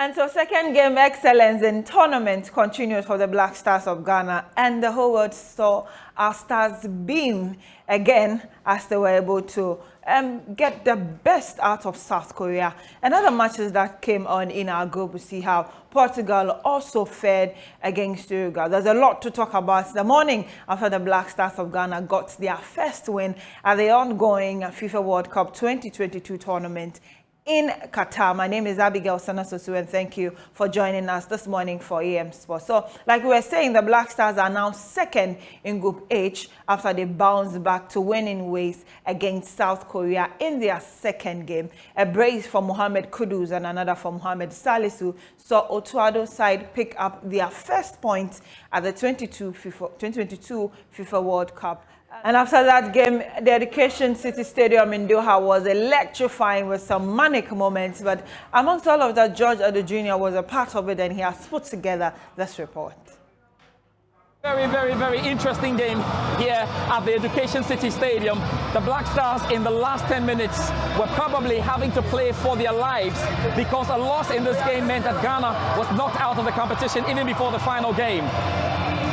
And so second game excellence in tournament continued for the Black Stars of Ghana, and the whole world saw our stars beam again as they were able to get the best out of South Korea. And other matches that came on in our group, we see how Portugal also fared against Uruguay. There's a lot to talk about the morning after the Black Stars of Ghana got their first win at the ongoing FIFA World Cup 2022 tournament in Qatar. My name is Abigail, Sena, Sosu, and thank you for joining us this morning for AM Sports. So, like we were saying, the Black Stars are now second in Group H after they bounced back to winning ways against South Korea in their second game. A brace from Mohamed Kudus and another from Mohamed Salisu saw Otuado's side pick up their first point at the 2022 FIFA World Cup. And after that game, the Education City Stadium in Doha was electrifying with some manic moments. But amongst all of that, George Ado Jr. was a part of it, and he has put together this report. Very interesting game here at the Education City Stadium. The Black Stars in the last 10 minutes were probably having to play for their lives because a loss in this game meant that Ghana was knocked out of the competition even before the final game.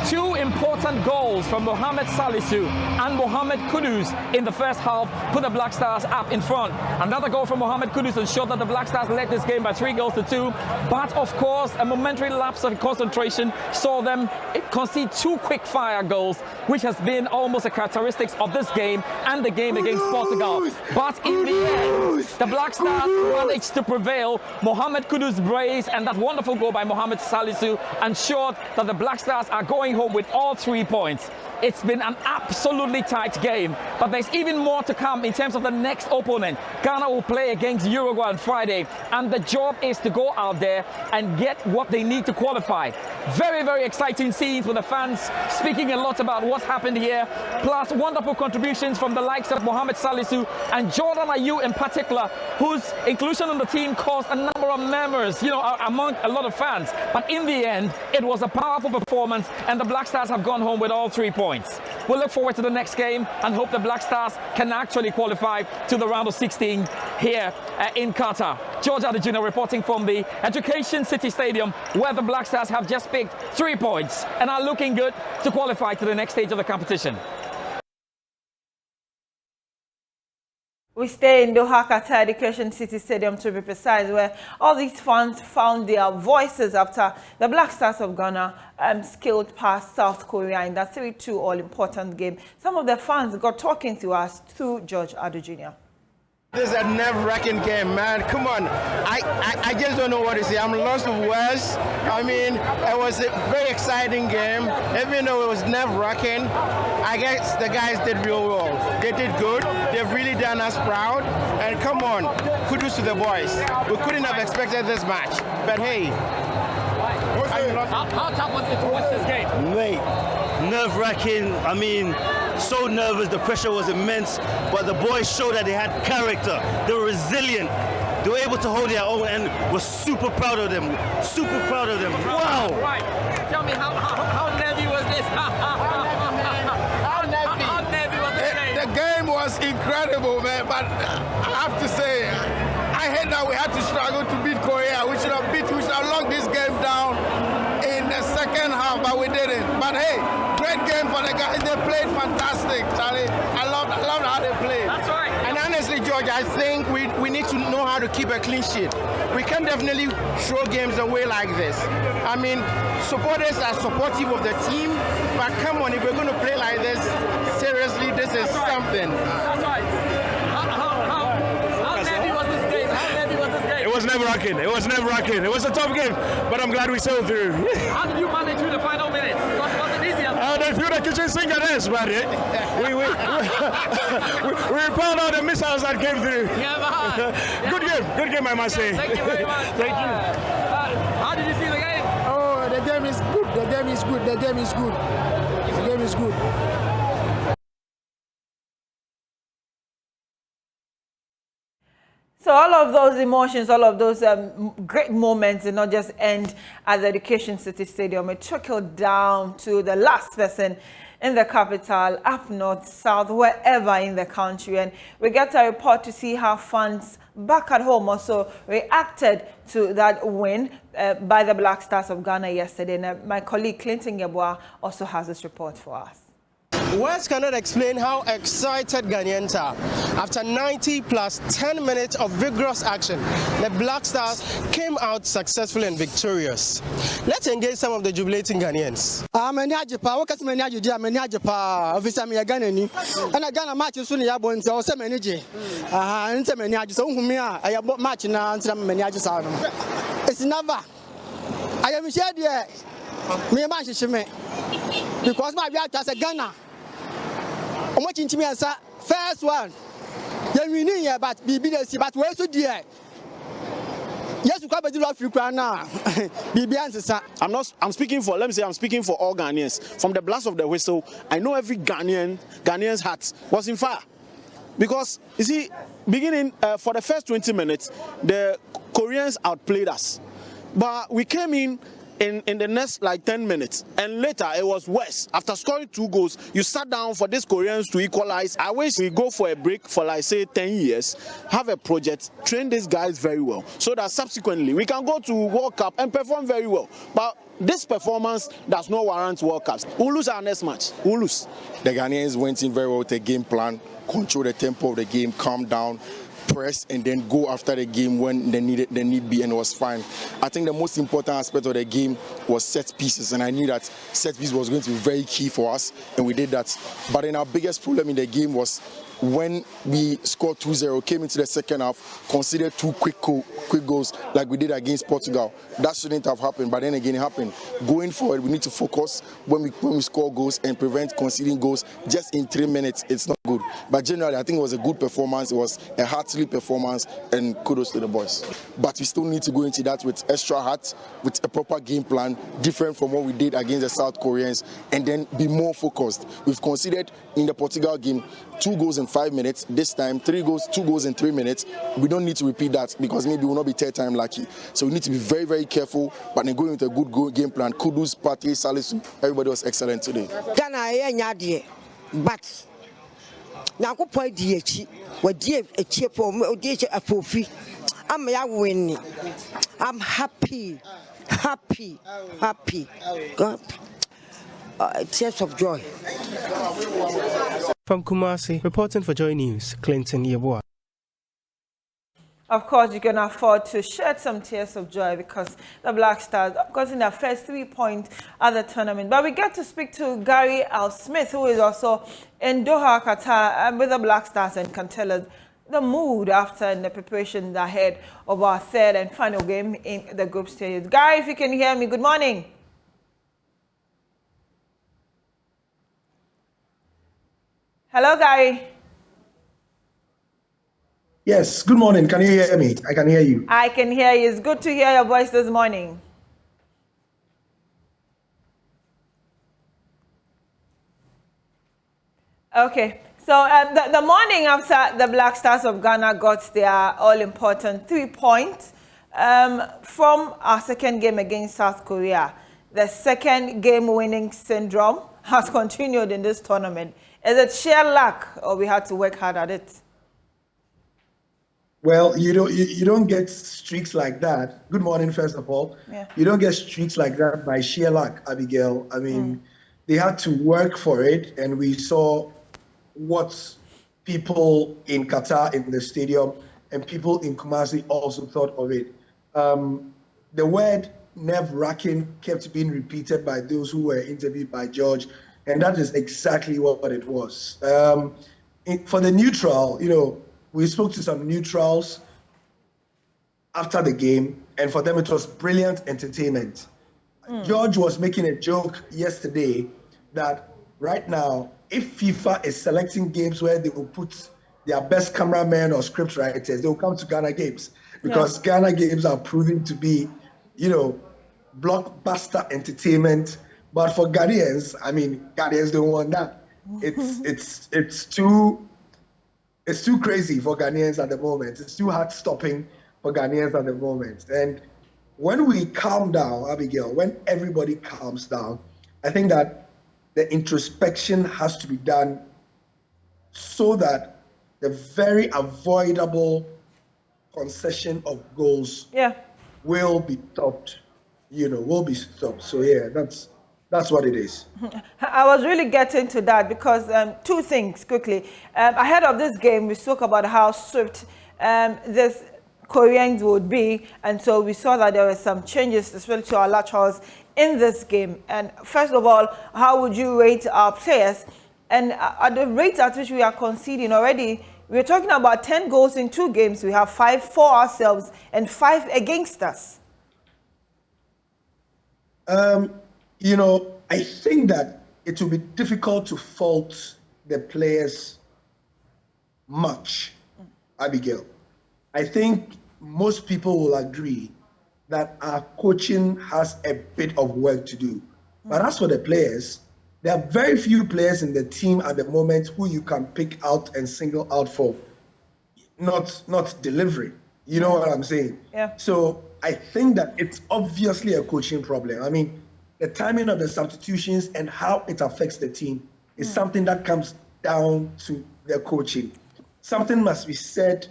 Two important goals from Mohamed Salisu and Mohamed Kudus in the first half put the Black Stars up in front. Another goal from Mohamed Kudus ensured that the Black Stars led this game by 3-2. But of course, a momentary lapse of concentration saw them concede two quick-fire goals, which has been almost a characteristic of this game and the game against Portugal. But in the end, the Black Stars managed to prevail. Mohamed Kudus' brace and that wonderful goal by Mohamed Salisu ensured that the Black Stars are going home with all 3 points. It's been an absolutely tight game, but there's even more to come in terms of the next opponent. Ghana will play against Uruguay on Friday, and the job is to go out there and get what they need to qualify. Very exciting scenes with the fans speaking a lot about what's happened here, plus wonderful contributions from the likes of Mohamed Salisu and Jordan Ayew in particular, whose inclusion on the team caused a number of murmurs, among a lot of fans. But in the end, it was a powerful performance, and the Black Stars have gone home with all 3 points. We'll look forward to the next game and hope the Black Stars can actually qualify to the round of 16 here in Qatar. George Ado Jr. reporting from the Education City Stadium, where the Black Stars have just picked 3 points and are looking good to qualify to the next stage of the competition. We stay in Doha, Qatar, Education City Stadium to be precise, where all these fans found their voices after the Black Stars of Ghana scaled past South Korea in that 3-2 all-important game. Some of the fans got talking to us through George Ado Jr. This is a nerve-wracking game, man. Come on. I just don't know what to say. I'm lost of words. I mean, it was a very exciting game. Even though it was nerve-wracking, I guess the guys did real well. They did good. They've really done us proud. And come on, kudos to the boys. We couldn't have expected this match. But hey. How tough was it to watch this game? Mate, nerve-wracking. I mean, so nervous, the pressure was immense, but the boys showed that they had character, they were resilient, they were able to hold their own, and we're super proud of them, wow! Right, tell me how nervy was this? How nervy was this game? The game was incredible, man, but I have to say, I hate that we had to struggle to beat Korea. We should have locked this game down in the second half, but we didn't. But hey, great game for the guys. They played fantastic, Charlie. I loved how they played. That's right. And honestly, George, I think we need to know how to keep a clean sheet. We can definitely throw games away like this. I mean, supporters are supportive of the team, but come on, if we're going to play like this, seriously, this is something. That's right. How nervy was this game? It was nerve-wracking. It was a tough game, but I'm glad we sailed through. How did you manage through the final minutes? Was it easier? They flew the kitchen sink at us, but we repelled all the missiles that came through. Yeah. Good game, I must say. Thank you very much. Thank you. How did you see the game? Oh, the game is good. So all of those emotions, all of those great moments did not just end at the Education City Stadium. It trickled down to the last person in the capital, up north, south, wherever in the country. And we get a report to see how fans back at home also reacted to that win by the Black Stars of Ghana yesterday. And my colleague Clinton Yeboah also has this report for us. Words cannot explain how excited Ghanaians are. After 90 plus 10 minutes of vigorous action, the Black Stars came out successful and victorious. Let's engage some of the jubilating Ghanaians. It's never. I am shared here. Because my react as a Ghana. I'm watching to me as a first one. Then we need here, but BBC, but where's the dear? Yes, we can't do Africa now. I'm speaking for, let me say, I'm speaking for all Ghanaians. From the blast of the whistle, I know every Ghanaian's heart was in fire. Because, you see, beginning for the first 20 minutes, the Koreans outplayed us. But we came in the next like 10 minutes, and later it was worse. After scoring 2 goals, you sat down for these Koreans to equalize. I wish we go for a break for like say 10 years, have a project, train these guys very well, so that subsequently we can go to World Cup and perform very well. But this performance does not warrant World Cups. We'll lose our next match. We'll lose. The Ghanaians went in very well with the game plan, control the tempo of the game, calm down, press, and then go after the game when the need be, and it was fine. I think the most important aspect of the game was set pieces, and I knew that set piece was going to be very key for us, and we did that. But then our biggest problem in the game was when we scored 2-0, came into the second half, considered 2 quick goals like we did against Portugal. That shouldn't have happened, but then again it happened. Going forward, we need to focus when we score goals and prevent conceding goals just in 3 minutes. It's not good. But generally, I think it was a good performance. It was a hearty performance, and kudos to the boys. But we still need to go into that with extra heart, with a proper game plan, different from what we did against the South Koreans, and then be more focused. We've conceded in the Portugal game 2 goals in 5 minutes. This time, 2 goals in 3 minutes. We don't need to repeat that because maybe we'll not be third time lucky. So we need to be very, very careful, but then going with a good game plan. Kudus, Pate, Salisu, everybody was excellent today. But now go play DH. What DH a chip or DH a profi. I'm winning. I'm happy. God. Tears of joy. From Kumasi, reporting for JoyNews, Clinton Yeboah. Of course, you can afford to shed some tears of joy because the Black Stars have gotten their first 3 points at the tournament. But we get to speak to Gary Al Smith, who is also in Doha, Qatar, with the Black Stars, and can tell us the mood after the preparations ahead of our third and final game in the group stages. Gary, if you can hear me, good morning. Hello, Gary. Yes, good morning. Can you hear me? I can hear you. I can hear you. It's good to hear your voice this morning. Okay, so the morning after the Black Stars of Ghana got their all-important 3 points from our second game against South Korea, the second game-winning syndrome has continued in this tournament. Is it sheer luck, or we had to work hard at it? Well, you don't get streaks like that. Good morning, first of all. Yeah. You don't get streaks like that by sheer luck, Abigail. I mean, they had to work for it, and we saw what people in Qatar in the stadium and people in Kumasi also thought of it. The word nerve-wracking kept being repeated by those who were interviewed by George, and that is exactly what it was. For the neutral, we spoke to some neutrals after the game, and for them it was brilliant entertainment. George was making a joke yesterday that right now, if FIFA is selecting games where they will put their best cameramen or script writers, they will come to Ghana games because Ghana games are proving to be, blockbuster entertainment. But for Ghanaians, I mean, Ghanaians don't want that. It's too crazy for Ghanaians at the moment. It's too heart-stopping for Ghanaians at the moment. And when we calm down, Abigail, when everybody calms down, I think that the introspection has to be done so that the very avoidable concession of goals will be stopped, will be stopped. So yeah, that's what it is. I was really getting to that because two things quickly. Ahead of this game, we spoke about how swift this Koreans would be, and so we saw that there were some changes, especially to our laterals in this game. And first of all, how would you rate our players? And at the rate at which we are conceding already, we're talking about 10 goals in 2 games. We have 5 for ourselves and 5 against us. I think that it will be difficult to fault the players much, Abigail. I think most people will agree that our coaching has a bit of work to do. But as for the players, there are very few players in the team at the moment who you can pick out and single out for not delivery. You know what I'm saying? Yeah. So I think that it's obviously a coaching problem. I mean, the timing of the substitutions and how it affects the team is something that comes down to the coaching. Something must be said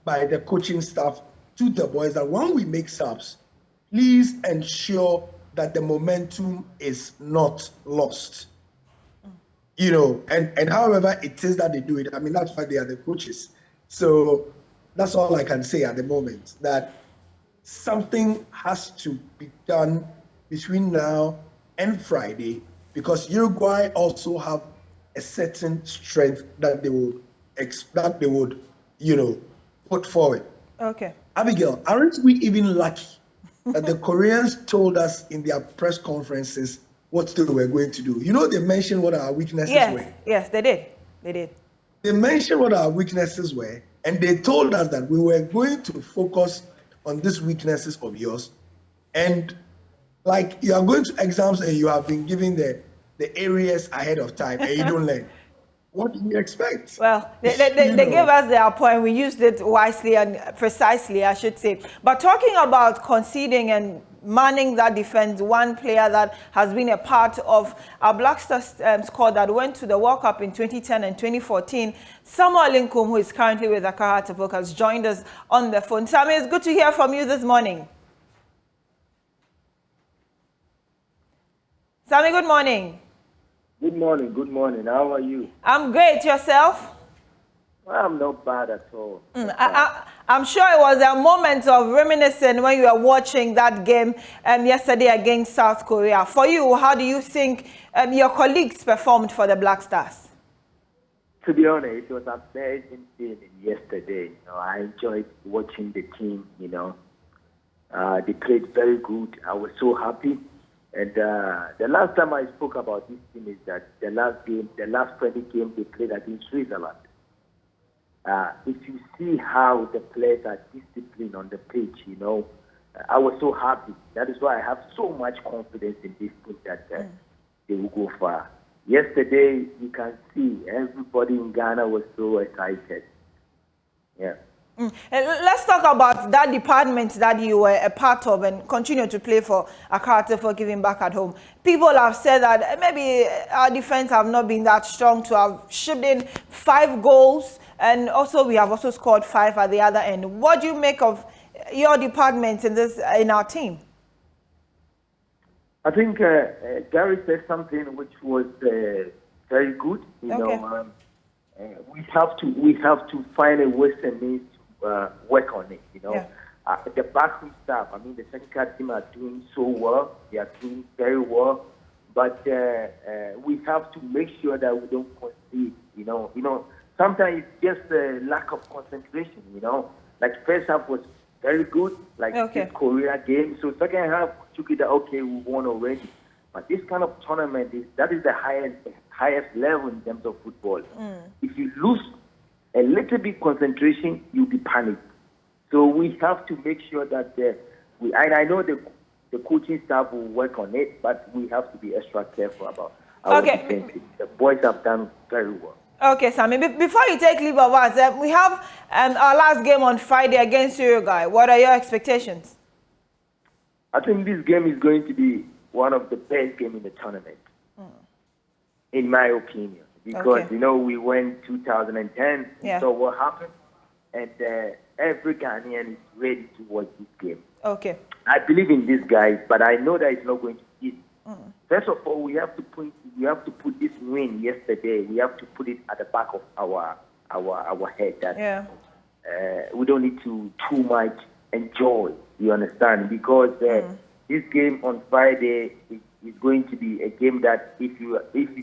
by the coaching staff to the boys that when we make subs, please ensure that the momentum is not lost. And however it is that they do it, I mean, that's why they are the coaches. So that's all I can say at the moment, that something has to be done between now and Friday, because Uruguay also have a certain strength that they would, put forward. Okay. Abigail, aren't we even lucky that the Koreans told us in their press conferences what they were going to do? They mentioned what our weaknesses were. Yes, they did. They did. They mentioned what our weaknesses were, and they told us that we were going to focus on these weaknesses of yours. And like, you are going to exams and you have been given the areas ahead of time and you don't learn. What do you expect? Well, they gave us their point. We used it wisely and precisely, I should say. But talking about conceding and manning that defense, one player that has been a part of our Black Stars squad that went to the World Cup in 2010 and 2014, Samuel Lincoln, who is currently with Accra Hearts, has joined us on the phone. Sammy, it's good to hear from you this morning. Sammy, good morning. Good morning, good morning. How are you? I'm great. Yourself? Well, I'm not bad at all. I'm sure it was a moment of reminiscing when you were watching that game yesterday against South Korea. For you, how do you think your colleagues performed for the Black Stars? To be honest, it was an amazing feeling yesterday. I enjoyed watching the team. They played very good. I was so happy. And the last time I spoke about this team is that the last friendly game they played against Switzerland. If you see how the players are disciplined on the pitch, I was so happy. That is why I have so much confidence in this team that they will go far. Yesterday, you can see everybody in Ghana was so excited. Yeah. Let's talk about that department that you were a part of and continue to play for Accra for giving back at home. People have said that maybe our defense have not been that strong to have shipped in 5 goals, and also we have also scored 5 at the other end. What do you make of your department in our team? I think Gary said something which was very good. We have to find a way and means work on it. The backroom staff, I mean, the technical team are doing so well. They are doing very well, but we have to make sure that we don't concede. Sometimes it's just a lack of concentration. Like first half was very good, like this Korea game. So second half, took it that we won already. But this kind of tournament is the highest level in terms of football. If you lose a little bit concentration, you'll be panicked. So we have to make sure that I know the coaching staff will work on it, but we have to be extra careful about our defense. The boys have done very well. Okay, Sammy, before you take leave of us, we have our last game on Friday against Uruguay. What are your expectations? I think this game is going to be one of the best games in the tournament. in my opinion, because we went 2010, we saw what happened, and every Ghanaian is ready to watch this game. Okay. I believe in this guy, but I know that it's not going to be. First of all, we have to put this win yesterday. We have to put it at the back of our head. That we don't need to too much enjoy. You understand? Because this game on Friday is going to be a game that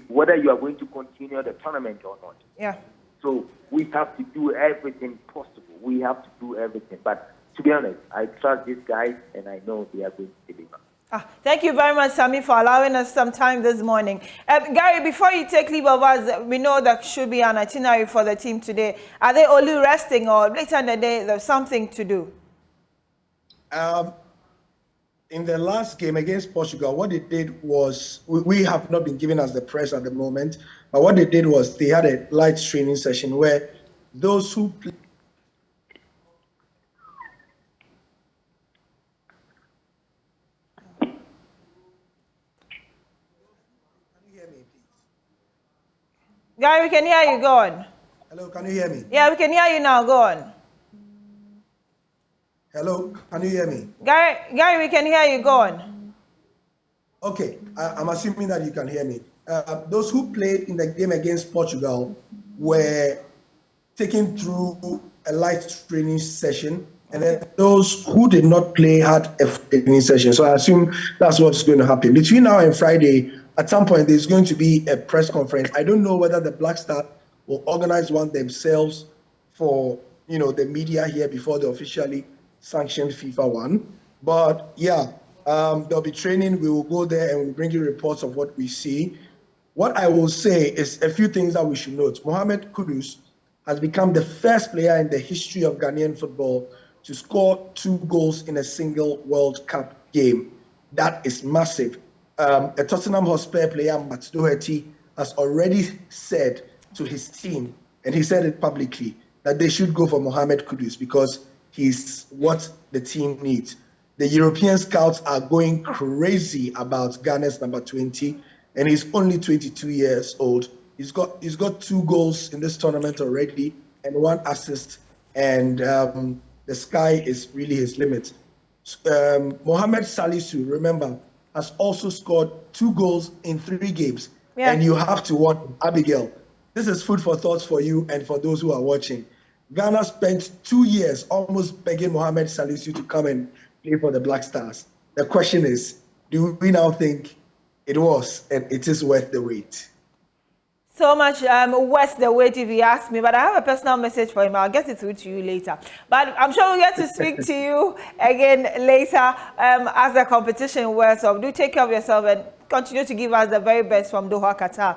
whether you are going to continue the tournament or not. Yeah. So we have to do everything possible. We have to do everything. But to be honest, I trust these guys, and I know they are going to deliver. Thank you very much, Sammy, for allowing us some time this morning. Gary, before you take leave of us, we know there should be an itinerary for the team today. Are they only resting, or later in the day there's something to do? In the last game against Portugal, what they did was, we have not been given as the press at the moment, but what they did was they had a light training session where those who Gary, we can hear you. Go on. Hello, can you hear me? Yeah, we can hear you now. Go on. Hello, can you hear me? Gary, we can hear you. Go on. Okay, I'm assuming that you can hear me. Those who played in the game against Portugal were taken through a light training session, and then those who did not play had a training session. So I assume that's what's going to happen. Between now and Friday, at some point, there's going to be a press conference. I don't know whether the Black Stars will organize one themselves for, the media here before the officially sanctioned FIFA one. But yeah, there'll be training. We will go there and we'll bring you reports of what we see. What I will say is a few things that we should note. Mohamed Kudus has become the first player in the history of Ghanaian football to score 2 goals in a single World Cup game. That is massive. A Tottenham Hotspur player, Matt Doherty, has already said to his team, and he said it publicly, that they should go for Mohamed Kudus because he's what the team needs. The European scouts are going crazy about Ghana's number 20, and he's only 22 years old. He's got 2 goals in this tournament already and 1 assist, and the sky is really his limit. Mohamed Salisu, remember, has also scored 2 goals in 3 games. Yeah. And you have to watch Abigail. This is food for thoughts for you and for those who are watching. Ghana spent 2 years almost begging Mohamed Salisu to come and play for the Black Stars. The question is, do we now think it was and it is worth the wait? So much worth the wait if you ask me, but I have a personal message for him. I'll get it through to you later. But I'm sure we'll get to speak to you again later as the competition wears up. Do take care of yourself and continue to give us the very best from Doha, Qatar.